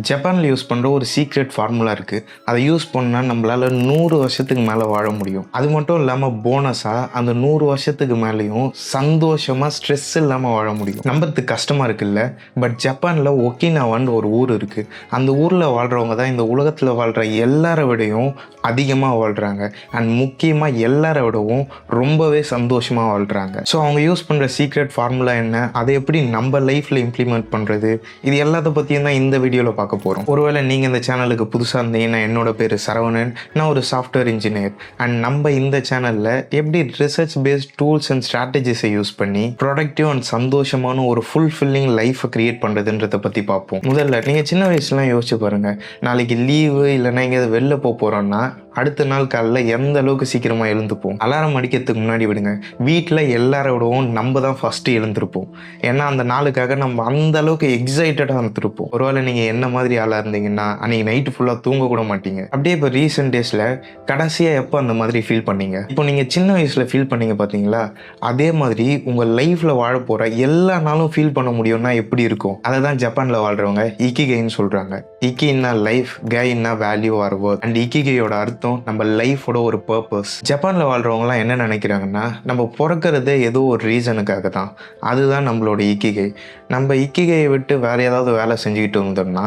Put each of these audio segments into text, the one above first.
ஜப்பானில் யூஸ் பண்ணுற ஒரு சீக்ரெட் ஃபார்முலா இருக்குது. அதை யூஸ் பண்ணால் நம்மளால் 100 வருஷத்துக்கு மேலே வாழ முடியும். அது மட்டும் இல்லாமல் போனஸாக அந்த 100 வருஷத்துக்கு மேலேயும் சந்தோஷமாக ஸ்ட்ரெஸ் இல்லாமல் வாழ முடியும். நம்புறதுக்கு கஷ்டமாக இருக்குல்ல, பட் ஜப்பானில் ஒக்கினாவான்னு ஒரு ஊர் இருக்குது. அந்த ஊரில் வாழ்கிறவங்க தான் இந்த உலகத்தில் வாழ்கிற எல்லாரை விடையும் அதிகமாக வாழ்கிறாங்க. அண்ட் முக்கியமாக எல்லாரை விடவும் ரொம்பவே சந்தோஷமாக வாழ்கிறாங்க. ஸோ அவங்க யூஸ் பண்ணுற சீக்ரெட் ஃபார்முலா என்ன, அதை எப்படி நம்ம லைஃப்பில் இம்ப்ளிமெண்ட் பண்ணுறது, இது எல்லாத்த பற்றியும் தான் இந்த வீடியோவில் பார்க்க போகிறோம். ஒருவேளை நீங்கள் இந்த சேனலுக்கு புதுசாக இருந்தீங்கன்னா, என்னோட பேர் சரவணன், நான் ஒரு சாஃப்ட்வேர் இன்ஜினியர். அண்ட் நம்ம இந்த சேனலில் எப்படி ரிசர்ச் பேஸ்ட் டூல்ஸ் அண்ட் ஸ்ட்ராட்டஜிஸை யூஸ் பண்ணி ப்ரொடக்டிவ் அண்ட் சந்தோஷமான ஒரு ஃபுல்ஃபில்லிங் லைஃப்பை கிரியேட் பண்ணுறதுன்றதை பற்றி பார்ப்போம். முதல்ல நீங்கள் சின்ன வயசுலாம் யோசிச்சு பாருங்கள், நாளைக்கு லீவு இல்லைன்னா எங்கேயாவது வெளில போகிறோன்னா அடுத்த நாள் காலைல எந்த அளவுக்கு சீக்கிரமாக எழுந்துப்போம். அலாரம் அடிக்கிறதுக்கு முன்னாடி விடுங்க, வீட்டில் எல்லாரோடவும் நம்ம தான் ஃபஸ்ட்டு எழுந்திருப்போம். ஏன்னா அந்த நாளுக்காக நம்ம அந்த அளவுக்கு எக்ஸைட்டடாக இருந்திருப்போம். ஒருவேளை நீங்கள் என்ன மாதிரி ஆளாக இருந்தீங்கன்னா அன்றைக்கி நைட்டு ஃபுல்லாக தூங்க கூட மாட்டீங்க. அப்படியே இப்போ ரீசெண்ட் டேஸில் கடைசியாக எப்போ அந்த மாதிரி ஃபீல் பண்ணீங்க? இப்போ நீங்கள் சின்ன வயசில் ஃபீல் பண்ணீங்க பார்த்தீங்களா, அதே மாதிரி உங்கள் லைஃப்பில் வாழ போகிற எல்லா நாளும் ஃபீல் பண்ண முடியும்னா எப்படி இருக்கும்? அதை தான் ஜப்பானில் வாழ்கிறவங்க இக்கிகைன்னு சொல்கிறாங்க. இக்கின்னா லைஃப், கைன்னா வேல்யூ ஆர் ஒர்க். அண்ட் இக்கிகையோட அர்த்தம் நம்ம லைஃபோட ஒரு பர்பஸ். ஜப்பானில் வாழ்கிறவங்களாம் என்ன நினைக்கிறாங்கன்னா, நம்ம பிறக்கிறதே ஏதோ ஒரு ரீசனுக்காக தான். அதுதான் நம்மளோட இக்கிகை. நம்ம இக்கிகையை விட்டு வேறு ஏதாவது வேலை செஞ்சுக்கிட்டு இருந்தோம்னா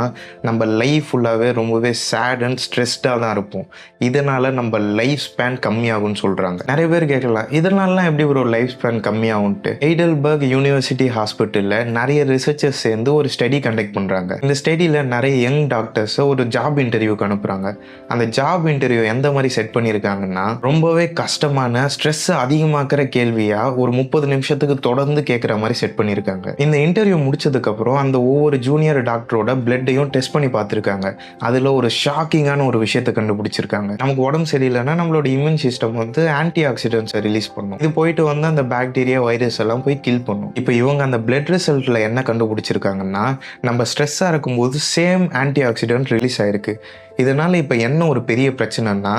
நம்ம லைஃப் ஃபுல்லாகவே ரொம்பவே சேட் அண்ட் ஸ்ட்ரெஸ்டாக தான் இருப்போம். இதனால் நம்ம லைஃப் ஸ்பேன் கம்மியாகும்னு சொல்கிறாங்க. நிறைய பேர் கேட்கலாம், இதனாலலாம் எப்படி ஒரு லைஃப் ஸ்பேன் கம்மியாகும்ட்டு. ஹெய்டல்பர்க் யூனிவர்சிட்டி ஹாஸ்பிட்டலில் நிறைய ரிசர்ச்சர்ஸ் சேர்ந்து ஒரு ஸ்டடி கண்டக்ட் பண்ணுறாங்க. இந்த ஸ்டடியில் நிறைய யங் டாக்டர்ஸை ஒரு ஜாப் இன்டர்வியூக்கு அனுப்புகிறாங்க. அந்த ஜாப் இன்டர்வியூ எந்த மாதிரி செட் பண்ணியிருக்காங்கன்னா, ரொம்பவே கஷ்டமான ஸ்ட்ரெஸ் அதிகமாக்குற கேள்வியாக ஒரு 30 நிமிஷத்துக்கு தொடர்ந்து கேட்குற மாதிரி செட் பண்ணியிருக்காங்க. இந்த இன்டர்வியூ முடிச்சதுக்கப்புறம் அந்த ஒவ்வொரு ஜூனியர் டாக்டரோட பிளட்டையும் டெஸ்ட் பண்ணி பார்த்துருக்காங்க. அதில் ஒரு ஷாக்கிங்கான ஒரு விஷயத்தை கண்டுபிடிச்சிருக்காங்க. நமக்கு உடம்பு சரியில்லைன்னா நம்மளோட இம்யூன் சிஸ்டம் ஆன்டி ஆக்சிடென்ட்ஸை ரிலீஸ் பண்ணும். இது போயிட்டு அந்த பாக்டீரியா வைரஸ் எல்லாம் போய் கில் பண்ணும். இப்போ இவங்க அந்த பிளட் ரிசல்ட்டில் என்ன கண்டுபிடிச்சிருக்காங்கன்னா, நம்ம ஸ்ட்ரெஸ்ஸாக இருக்கும்போது சேம் ஆன்டி ஆக்சிடென்ட் ரிலீஸ் ஆயிருக்கு. இதனால் இப்போ என்ன ஒரு பெரிய பிரச்சனைனா,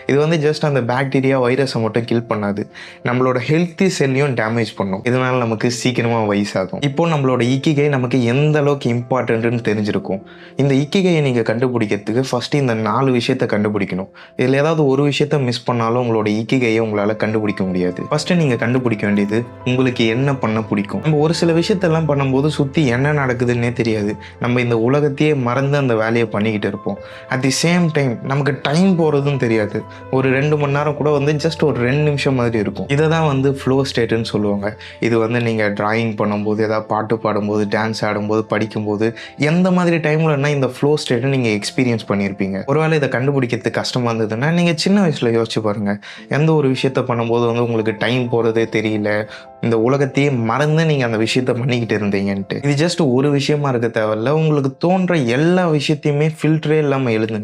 இது ஜஸ்ட் அந்த பாக்டீரியா வைரஸை மட்டும் கில் பண்ணாது, நம்மளோட ஹெல்த்தி செல்லையும் டேமேஜ் பண்ணும். இதனால் நமக்கு சீக்கிரமாக வயசாகும். இப்போ நம்மளோட இக்கிகை நமக்கு எந்த அளவுக்கு இம்பார்ட்டன்ட்னு தெரிஞ்சிருக்கும். இந்த இக்கிகையை நீங்கள் கண்டுபிடிக்கிறதுக்கு ஃபஸ்ட்டு இந்த 4 விஷயத்தை கண்டுபிடிக்கணும். இதில் ஏதாவது ஒரு விஷயத்த மிஸ் பண்ணாலும் உங்களோட இக்கிகையை உங்களால் கண்டுபிடிக்க முடியாது. ஃபஸ்ட்டு நீங்கள் கண்டுபிடிக்க வேண்டியது உங்களுக்கு என்ன பண்ண பிடிக்கும். நம்ம ஒரு சில விஷயத்தெல்லாம் பண்ணும்போது சுற்றி என்ன நடக்குதுன்னே தெரியாது. நம்ம இந்த உலகத்தையே மறந்து அந்த வேலையை பண்ணிக்கிட்டு இருப்போம். அட் தி சேம் டைம் நமக்கு டைம் போகிறதும் தெரியாது. ஒரு 2 மணி நேரம் கூட ஜஸ்ட் ஒரு 2 நிமிஷம் மாதிரி இருக்கும். இதை தான் ஃப்ளோ ஸ்டேட்டுன்னு சொல்லுவாங்க. இது நீங்கள் ட்ராயிங் பண்ணும்போது, ஏதாவது பாட்டு பாடும்போது, டான்ஸ் ஆடும்போது, படிக்கும்போது, எந்த மாதிரி டைம்லன்னா இந்த ஃப்ளோ ஸ்டேட்டை நீங்கள் எக்ஸ்பீரியன்ஸ் பண்ணியிருப்பீங்க. ஒருவேளை இதை கண்டுபிடிக்கிறதுக்கு கஷ்டமாக இருந்ததுன்னா நீங்கள் சின்ன வயசில் யோசிச்சு பாருங்கள். எந்த ஒரு விஷயத்த பண்ணும்போது உங்களுக்கு டைம் போகிறதே தெரியல, இந்த உலகத்தையே மறந்து நீங்கள் அந்த விஷயத்த பண்ணிக்கிட்டு இருந்தீங்கன்ட்டு. இது ஜஸ்ட் ஒரு விஷயமா இருக்க தேவையில்ல, உங்களுக்கு தோன்ற எல்லா விஷயத்தையுமே ஃபில்டரே இல்லாமல் எழுதுங்க.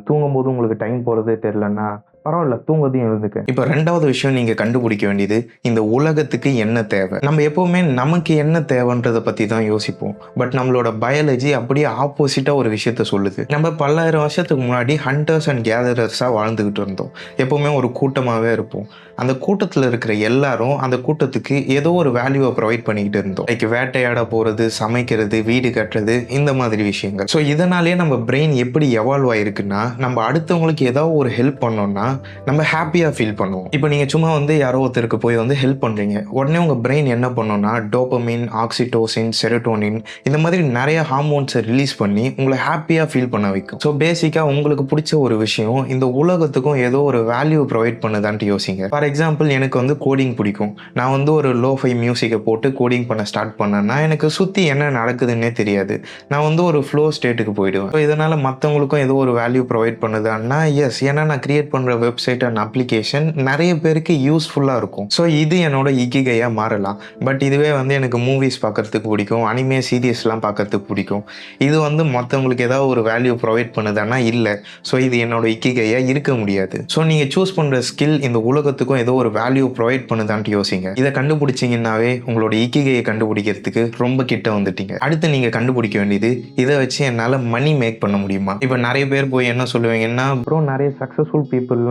தூங்கும்போது உங்களுக்கு டைம் போகிறதே தெரியலன்னா பரவாயில்ல, தூங்கதையும் எழுதுக்க. இப்போ 2வது விஷயம் நீங்கள் கண்டுபிடிக்க வேண்டியது, இந்த உலகத்துக்கு என்ன தேவை. நம்ம எப்போவுமே நமக்கு என்ன தேவைன்றதை பற்றி தான் யோசிப்போம். பட் நம்மளோட பயாலஜி அப்படியே ஆப்போசிட்டாக ஒரு விஷயத்த சொல்லுது. நம்ம பல்லாயிரம் வருஷத்துக்கு முன்னாடி ஹண்டர்ஸ் அண்ட் கேதரர்ஸாக வாழ்ந்துக்கிட்டு இருந்தோம். எப்போவுமே ஒரு கூட்டமாகவே இருப்போம். அந்த கூட்டத்தில் இருக்கிற எல்லாரும் அந்த கூட்டத்துக்கு ஏதோ ஒரு வேல்யூவை ப்ரொவைட் பண்ணிக்கிட்டு இருந்தோம். லைக் வேட்டையாட போகிறது, சமைக்கிறது, வீடு கட்டுறது, இந்த மாதிரி விஷயங்கள். ஸோ இதனாலே நம்ம பிரெயின் எப்படி எவால்வ் ஆகிருக்குன்னா, நம்ம அடுத்தவங்களுக்கு ஏதாவது ஒரு ஹெல்ப் பண்ணோம்னா நம்ம ஹாப்பியாக ஃபீல் பண்ணுவோம். இப்போ நீங்கள் சும்மா யாரோ ஒருத்தருக்கு போய் ஹெல்ப் பண்ணுறீங்க, உடனே உங்கள் பிரெயின் என்ன பண்ணோன்னா டோபமின், ஆக்சிடோசின், செரோட்டோனின், இந்த மாதிரி நிறைய ஹார்மோன்ஸை ரிலீஸ் பண்ணி உங்களை ஹாப்பியாக ஃபீல் பண்ண வைக்கும். ஸோ பேசிக்காக உங்களுக்கு பிடிச்ச ஒரு விஷயம் இந்த உலகத்துக்கும் ஏதோ ஒரு வேல்யூ ப்ரொவைட் பண்ணுதான்ட்டு யோசிங்க. ஃபார் எக்ஸாம்பிள், எனக்கு கோடிங் பிடிக்கும். நான் ஒரு லோஃபை மியூசிக்கை போட்டு கோடிங் பண்ண ஸ்டார்ட் பண்ணேன்னா எனக்கு சுற்றி என்ன நடக்குதுன்னே தெரியாது. நான் ஒரு ஃப்ளோ ஸ்டேட்டுக்கு போயிடுவேன். ஸோ இதனால் மற்றவங்களுக்கும் ஏதோ ஒரு வேல்யூ ப்ரொவைட் பண்ணுதான்னா எஸ், ஏன்னா நான் கிரியேட் பண்ணுற வெப்சைட் அண்ட் அப்ளிகேஷன் நிறைய பேருக்கு யூஸ்ஃபுல்லாக இருக்கும். ஸோ இது என்னோட இக்கிகையாக மாறலாம். பட் இதுவே எனக்கு மூவிஸ் பார்க்கறதுக்கு பிடிக்கும், அனிமே சீரியஸ்லாம் பார்க்கறதுக்கு பிடிக்கும். இது மற்றவங்களுக்கு ஏதாவது ஒரு வேல்யூ ப்ரொவைட் பண்ணுதான்னா இல்லை. ஸோ இது என்னோட இக்கிகையாக இருக்க முடியாது. ஸோ நீங்கள் சூஸ் பண்ணுற ஸ்கில் இந்த உலகத்துக்கும் ஏதோ ஒரு வேல்யூ ப்ரொவைட் பண்ணுதான்ட்டு யோசிங்க. இதை கண்டுபிடிச்சிங்கன்னாவே உங்களோட இக்கிகையை கண்டுபிடிக்கிறதுக்கு ரொம்ப கிட்ட வந்துட்டீங்க. அடுத்து நீங்கள் கண்டுபிடிக்க வேண்டியது, இதை வச்சு என்னால் மணி மேக் பண்ண முடியுமா. இப்போ நிறைய பேர் போய் என்ன சொல்லுவீங்கன்னா, அப்புறம் நிறைய சக்ஸஸ்ஃபுல் பீப்புளெலாம்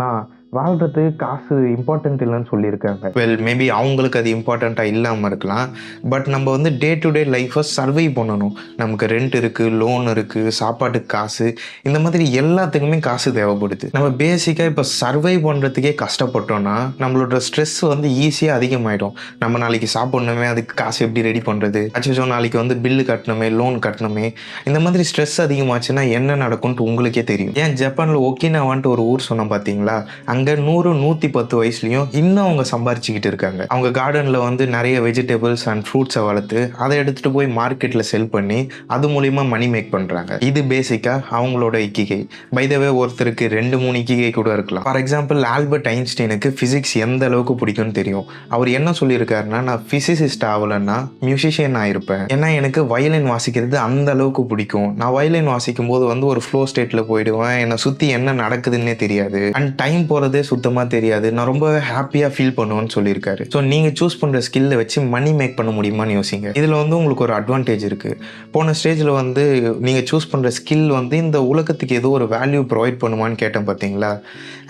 வாழ்கிறதுக்கு காசு இம்பார்ட்டன்ட் இல்லைன்னு சொல்லியிருக்காங்க. வெல் மேபி அவங்களுக்கு அது இம்பார்ட்டண்ட்டாக இல்லாமல் இருக்கலாம். பட் நம்ம வந்து டே டு டே லைஃப்பை சர்வை பண்ணணும். நமக்கு ரெண்ட் இருக்குது, லோன் இருக்குது, சாப்பாட்டுக்கு காசு, இந்த மாதிரி எல்லாத்துக்குமே காசு தேவைப்படுது. நம்ம பேசிக்காக இப்போ சர்வை பண்ணுறதுக்கே கஷ்டப்பட்டோம்னா நம்மளோட ஸ்ட்ரெஸ் வந்து ஈஸியாக அதிகமாகிடும். நம்ம நாளைக்கு சாப்பிட்ணுமே, அதுக்கு காசு எப்படி ரெடி பண்ணுறது, அச்சோ நாளைக்கு வந்து பில்லு கட்டணுமே, லோன் கட்டணுமே, இந்த மாதிரி ஸ்ட்ரெஸ் அதிகமாச்சுன்னா என்ன நடக்கும்ட்டு உங்களுக்கே தெரியும். ஏன் ஜப்பானில் ஒக்கினாவான்ட்டு ஒரு ஊர் சொன்னோம் பார்த்தீங்களா, அங்கே 100-110 வயசுலையும் இன்னும் அவங்க சம்பாரிச்சுக்கிட்டு இருக்காங்க. அவங்க கார்டனில் வந்து நிறைய வெஜிடபிள்ஸ் அண்ட் ஃப்ரூட்ஸை வளர்த்து அதை எடுத்துகிட்டு போய் மார்க்கெட்டில் செல் பண்ணி அது மூலிமா மணி மேக் பண்ணுறாங்க. இது பேசிக்காக அவங்களோட இக்கிகை. பை த வே ஒருத்தருக்கு 2-3 இக்கிகை கூட இருக்கலாம். ஃபார் எக்ஸாம்பிள் ஆல்பர்ட் ஐன்ஸ்டீனுக்கு ஃபிசிக்ஸ் எந்த அளவுக்கு பிடிக்கும்னு தெரியும். அவர் என்ன சொல்லியிருக்காருன்னா, நான் ஃபிசிசிஸ்ட் ஆகலைன்னா மியூசிஷியன் ஆகிருப்பேன். ஏன்னா எனக்கு வயலின் வாசிக்கிறது அந்த அளவுக்கு பிடிக்கும். நான் வயலின் வாசிக்கும் போது வந்து ஒரு ஃப்ளோ ஸ்டேட்டில் போயிடுவேன். என்னை சுற்றி என்ன நடக்குதுன்னே தெரியாது அண்ட் டைம் போகிறதே சுத்தமாக தெரியாது. நான் ரொம்ப ஹாப்பியாக ஃபீல் பண்ணுவேன்னு சொல்லியிருக்காரு. ஸோ நீங்கள் சூஸ் பண்ணுற ஸ்கில்லை வச்சு மணி மேக் பண்ண முடியுமான்னு யோசிங்க. இதில் வந்து உங்களுக்கு ஒரு அட்வான்டேஜ் இருக்குது. போன ஸ்டேஜில் வந்து நீங்கள் சூஸ் பண்ணுற ஸ்கில் வந்து இந்த உலகத்துக்கு ஏதோ ஒரு வேல்யூ ப்ரொவைட் பண்ணுமான்னு கேட்டேன் பார்த்தீங்களா.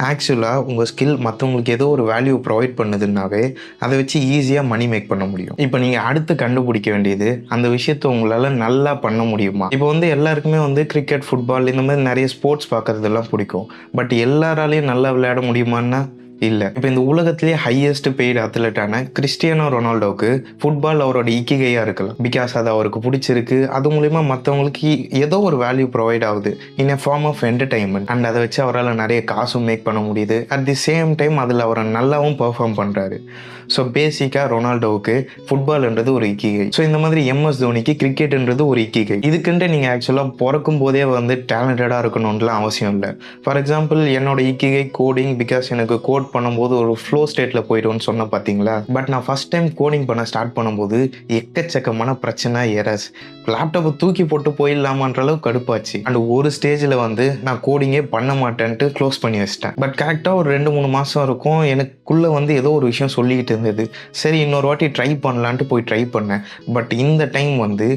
ஆக்சுவலாக உங்கள் ஸ்கில் மற்றவங்களுக்கு ஏதோ ஒரு வேல்யூ ப்ரொவைட் பண்ணுதுன்னாவே அதை வச்சு ஈஸியாக மணி மேக் பண்ண முடியும். இப்போ நீங்கள் அடுத்து கண்டுபிடிக்க வேண்டியது அந்த விஷயத்தை உங்களால் நல்லா பண்ண முடியுமா. இப்போ வந்து எல்லாருக்குமே வந்து கிரிக்கெட், ஃபுட்பால் இந்த மாதிரி நிறைய ஸ்போர்ட்ஸ் பார்க்குறதெல்லாம் பிடிக்கும். பட் எல்லாராலையும் நல்லா விளையாட முடியுமான்னா இல்லை. இப்போ இந்த உலகத்திலேயே ஹையஸ்ட் பெய்டு அத்லெட்டான கிறிஸ்டியானோ ரொனால்டோவுக்கு ஃபுட்பால் அவரோட இக்கிகையாக இருக்கலாம். பிகாஸ் அது அவருக்கு பிடிச்சிருக்கு. அது மூலிமா மற்றவங்களுக்கு ஏதோ ஒரு வேல்யூ ப்ரொவைட் ஆகுது இன் எ ஃபார்ம் ஆஃப் என்டர்டைன்மெண்ட். அண்ட் அதை வச்சு அவரால் நிறைய காசும் மேக் பண்ண முடியுது. அட் தி சேம் டைம் அதில் அவரை நல்லாவும் பெர்ஃபார்ம் பண்ணுறாரு. ஸோ பேசிக்காக ரொனால்டோவுக்கு ஃபுட்பால்ன்றது ஒரு இக்கிகை. ஸோ இந்த மாதிரி எம்எஸ் தோனிக்கு கிரிக்கெட்ன்றது ஒரு இக்கிகை. இதுக்குன்ட்டு நீங்கள் ஆக்சுவலாக பிறக்கும் போதே வந்து டேலண்டடாக இருக்கணும்லாம் அவசியம் இல்லை. ஃபார் எக்ஸாம்பிள் என்னோட இக்கிகை கோடிங். பிகாஸ் எனக்கு கோட் பண்ணும்போது ஒரு ஃப்ளோ ஸ்டேட்டில் போய்டும்னு சொன்ன பார்த்தீங்களா. பட் நான் ஃபஸ்ட் டைம் கோடிங் பண்ண ஸ்டார்ட் பண்ணும்போது எக்கச்சக்கமான பிரச்சனை, எரர்ஸ், லேப்டாப்பை தூக்கி போட்டு போயிடலாமான்ற அளவுக்கு கடுப்பாச்சு. அண்ட் ஒரு ஸ்டேஜில் வந்து நான் கோடிங்கே பண்ண மாட்டேன்ட்டு க்ளோஸ் பண்ணி வச்சிட்டேன். பட் கரெக்டாக ஒரு 2-3 மாதம் இருக்கும். எனக்குள்ளே வந்து ஏதோ ஒரு விஷயம் சொல்லிக்கிட்டு இருந்தது. சரி இன்னொரு வாட்டி ட்ரை பண்ணலான்ட்டு போய் ட்ரை பண்ணேன். பட் இந்த டைம் வந்து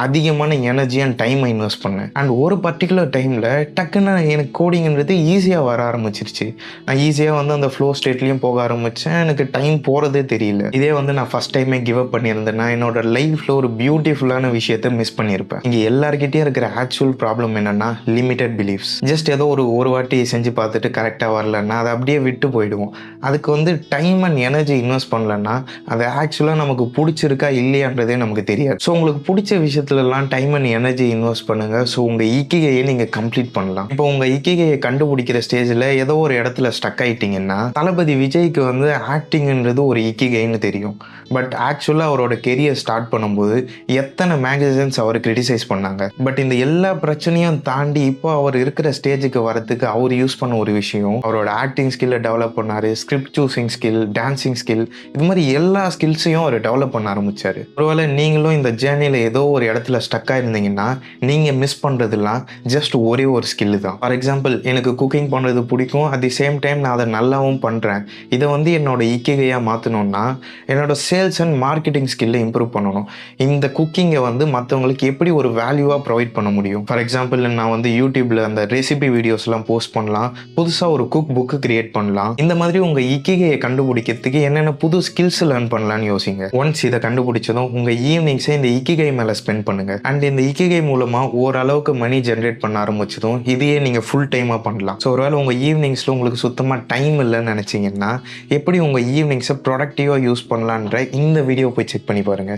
அதிகமான எனர்ஜி அண்ட் டைமை இன்வெஸ்ட் பண்ணேன். அண்ட் ஒரு பர்டிகுலர் டைமில் டக்குன்னு எனக்கு கோடிங்கிறது ஈஸியாக வர ஆரம்பிச்சிருச்சு. நான் ஈஸியாக வந்து அந்த ஃப்ளோ ஸ்டேட்லேயும் போக ஆரம்பித்தேன். எனக்கு டைம் போகிறதே தெரியல. இதே வந்து நான் ஃபஸ்ட் டைமே கிவ் அப் பண்ணியிருந்தேன்னா என்னோட லைஃப்பில் ஒரு பியூட்டிஃபுல்லான விஷயத்தை மிஸ் பண்ணியிருப்பேன். இங்கே எல்லாருக்கிட்டையும் இருக்கிற ஆக்சுவல் ப்ராப்ளம் என்னென்னா லிமிட்டட் பிலீஃப்ஸ். ஜஸ்ட் ஏதோ ஒரு வாட்டி செஞ்சு பார்த்துட்டு கரெக்டாக வரலன்னா அதை அப்படியே விட்டு போயிடுவோம். அதுக்கு வந்து டைம் அண்ட் எனர்ஜி இன்வெஸ்ட் பண்ணலன்னா அது ஆக்சுவலாக நமக்கு பிடிச்சிருக்கா இல்லையான்றதே நமக்கு தெரியாது. ஸோ உங்களுக்கு பிடிச்ச விஷயத்துலலாம் டைம் அண்ட் எனர்ஜி இன்வெஸ்ட் பண்ணுங்கள். ஸோ உங்கள் இக்கிகையை நீங்கள் கம்ப்ளீட் பண்ணலாம். இப்போ உங்கள் இக்கிகையை கண்டுபிடிக்கிற ஸ்டேஜில் ஏதோ ஒரு இடத்துல ஸ்டக் ஆகிட்டிங்கன்னா, தளபதி விஜய்க்கு வந்து ஆக்டிங்ன்றது ஒரு இக்கிகைன்னு தெரியும். பட் ஆக்சுவலாக அவரோட கெரியர் ஸ்டார்ட் பண்ணும்போது எத்தனை மேகசின்ஸ் அவர் கிரிட்டிசைஸ் பண்ணாங்க. பட் இந்த எல்லா பிரச்சனையும் தாண்டி இப்போ அவர் இருக்கிற ஸ்டேஜுக்கு வரதுக்கு அவர் யூஸ் பண்ண ஒரு விஷயம், அவரோட ஆக்டிங் ஸ்கில்லை டெவலப் பண்ணார், script choosing skill, dancing skill, இது மாதிரி எல்லா ஸ்கில்ஸையும் அவர் டெவலப் பண்ண ஆரம்பித்தார். ஒருவேளை நீங்களும் இந்த ஜேர்னியில் ஏதோ ஒரு இடத்துல ஸ்டக்காக இருந்தீங்கன்னா நீங்கள் மிஸ் பண்ணுறதுலாம் ஜஸ்ட் ஒரே ஒரு ஸ்கில்லு தான். ஃபார் எக்ஸாம்பிள் எனக்கு குக்கிங் பண்ணுறது பிடிக்கும். அட் தி சேம் டைம் நான் அதை நல்லாவும் பண்ணுறேன். இதை வந்து என்னோட இக்கிகையாக மாற்றணும்னா என்னோட சேல்ஸ் அண்ட் மார்க்கெட்டிங் ஸ்கில்லை இம்ப்ரூவ் பண்ணணும். இந்த குக்கிங்கை வந்து மற்றவங்களுக்கு எப்படி ஒரு வேல்யூவாக ப்ரொவைட் பண்ண முடியும். ஃபார் எக்ஸாம்பிள் நான் வந்து யூடியூப்பில் அந்த ரெசிபி வீடியோஸ்லாம் போஸ்ட் பண்ணலாம். புதுசாக ஒரு குக் புக்கு கிரியேட் பண்ணலாம். இந்த மாதிரி உங்கள் இக்கிகையை கண்டுபிடிக்கிறதுக்கு என்னென்ன புது ஸ்கில்ஸ் லேர்ன் பண்ணலான்னு யோசிங்க. ஒன்ஸ் இதை கண்டுபிடிச்சதும் உங்கள் ஈவினிங்ஸை இந்த இக்கிகை மேலே ஸ்பெண்ட் பண்ணுங்கள். அண்ட் இந்த இக்கிகை மூலமாக ஓரளவுக்கு மணி ஜென்ரேட் பண்ண ஆரம்பிச்சதும் இதையே நீங்கள் ஃபுல் டைமாக பண்ணலாம். ஸோ ஒருவேளை உங்கள் ஈவினிங்ஸில் உங்களுக்கு சுத்தமாக டைம் இல்லைன்னு நினச்சிங்கன்னா எப்படி உங்கள் ஈவினிங்ஸை ப்ரொடக்டிவாக யூஸ் பண்ணலான்ற இந்த வீடியோ போய் செக் பண்ணி பாருங்கள்.